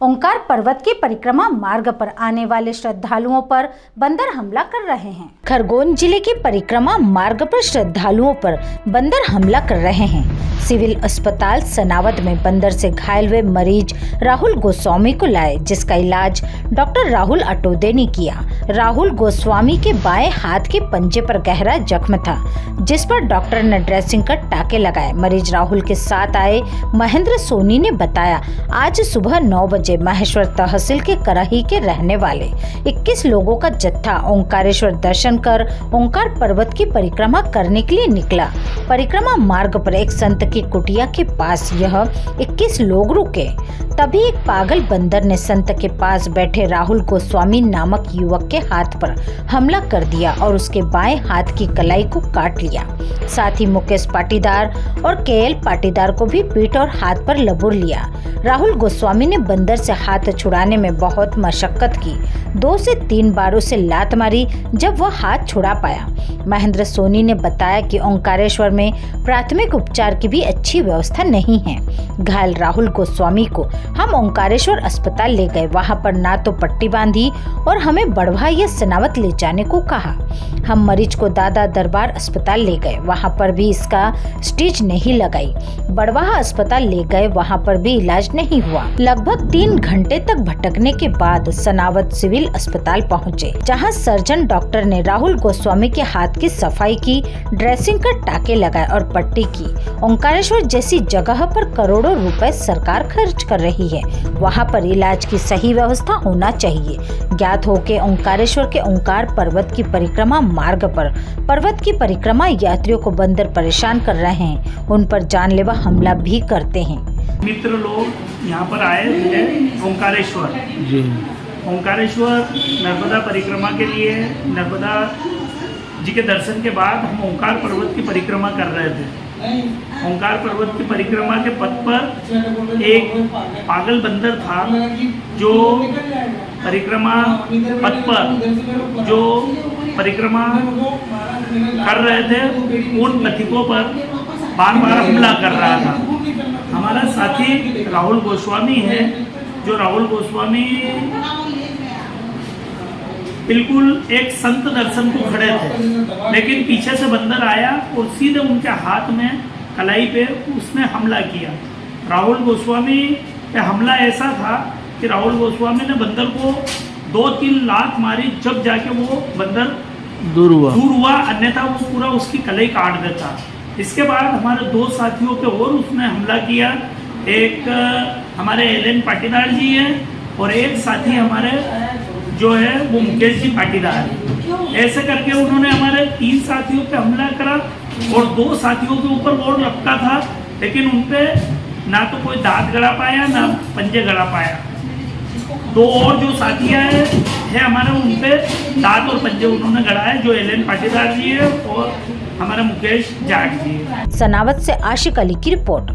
ओंकार पर्वत की परिक्रमा मार्ग पर आने वाले श्रद्धालुओं पर बंदर हमला कर रहे हैं। खरगोन जिले के परिक्रमा मार्ग पर श्रद्धालुओं पर बंदर हमला कर रहे हैं। सिविल अस्पताल सनावद में बंदर से घायल हुए मरीज राहुल गोस्वामी को लाए, जिसका इलाज डॉक्टर राहुल अटोदे ने किया। राहुल गोस्वामी के बाएं हाथ के पंजे पर गहरा जख्म था, जिस पर डॉक्टर ने ड्रेसिंग कर टाके लगाए। मरीज राहुल के साथ आए महेंद्र सोनी ने बताया, आज सुबह 9 बजे महेश्वर तहसील के करही के रहने वाले 21 लोगों का जत्था ओंकारेश्वर दर्शन कर ओंकार पर्वत की परिक्रमा करने के लिए निकला। परिक्रमा मार्ग पर एक संत की कुटिया के पास यह 21 लोग रुके, तभी एक पागल बंदर ने संत के पास बैठे राहुल गोस्वामी नामक युवक के हाथ पर हमला कर दिया और उसके बाएं हाथ की कलाई को काट लिया। साथ ही मुकेश पाटीदार और केएल पाटीदार को भी पीठ और हाथ पर लबुर लिया। राहुल गोस्वामी ने बंदर से हाथ छुड़ाने में बहुत मशक्कत की। 2 से 3 बारों से लात मारी, जब वह हाथ छुड़ा पाया। महेंद्र सोनी ने बताया कि ओंकारेश्वर में प्राथमिक उपचार की भी अच्छी व्यवस्था नहीं है। घायल राहुल गोस्वामी को हम ओंकारेश्वर अस्पताल ले गए। वहां पर ना तो पट्टी बांधी और हमें बड़वा या सनावत ले जाने को कहा। हम मरीज को दादा दरबार अस्पताल ले गए, वहां पर भी इसका स्टिच नहीं लगाई। बड़वाहा अस्पताल ले गए, वहां पर भी इलाज नहीं हुआ। लगभग 3 घंटे तक भटकने के बाद सनावत सिविल अस्पताल पहुंचे, जहां सर्जन डॉक्टर ने राहुल गोस्वामी के हाथ की सफाई की, ड्रेसिंग कर टाके लगाए और पट्टी की। ओंकारेश्वर जैसी जगह पर करोड़ों रुपए सरकार खर्च कर रही है, वहां पर इलाज की सही व्यवस्था होना चाहिए। ज्ञात हो के ओंकारेश्वर के ओंकार पर्वत की परिक्रमा मार्ग पर पर्वत की परिक्रमा यात्रियों को बंदर परेशान कर रहे हैं, उन पर जानलेवा हमला भी करते हैं। मित्र लोग यहाँ पर आए हैं ओंकारेश्वर जी। ओंकारेश्वर नर्मदा परिक्रमा के लिए, नर्मदा जी के दर्शन के बाद हम ओंकार पर्वत की परिक्रमा कर रहे थे। ओंकार पर्वत की परिक्रमा के पथ पर एक पागल बंदर था, जो परिक्रमा पथ पर जो परिक्रमा कर रहे थे उन पथिकों पर बार बार हमला कर रहा था। हमारा साथी राहुल गोस्वामी है, जो राहुल गोस्वामी बिल्कुल एक संत दर्शन को खड़े थे, लेकिन पीछे से बंदर आया और सीधे उनके हाथ में कलाई पे उसने हमला किया। राहुल गोस्वामी पे हमला ऐसा था कि राहुल गोस्वामी ने बंदर को 2-3 लात मारी, जब जाके वो बंदर दूर हुआ, अन्यथा वो पूरा उसकी कलाई काट देता। इसके बाद हमारे 2 साथियों पे और उसने हमला किया। एक हमारे एलन पाटीदार जी हैं और एक साथी हमारे जो है वो मुकेश जी पाटीदार। ऐसे करके उन्होंने हमारे 3 साथियों पे हमला करा और 2 साथियों के ऊपर और लपका था, लेकिन उनपे ना तो कोई दांत गड़ा पाया ना पंजे गड़ा पाया। 2 और जो साथी है हमारे, उनपे दांत और पंजे उन्होंने गड़ाए, जो एलन पाटीदार जी है और हमारा मुकेश जाट जी है। सनावत से आशिक अली की रिपोर्ट।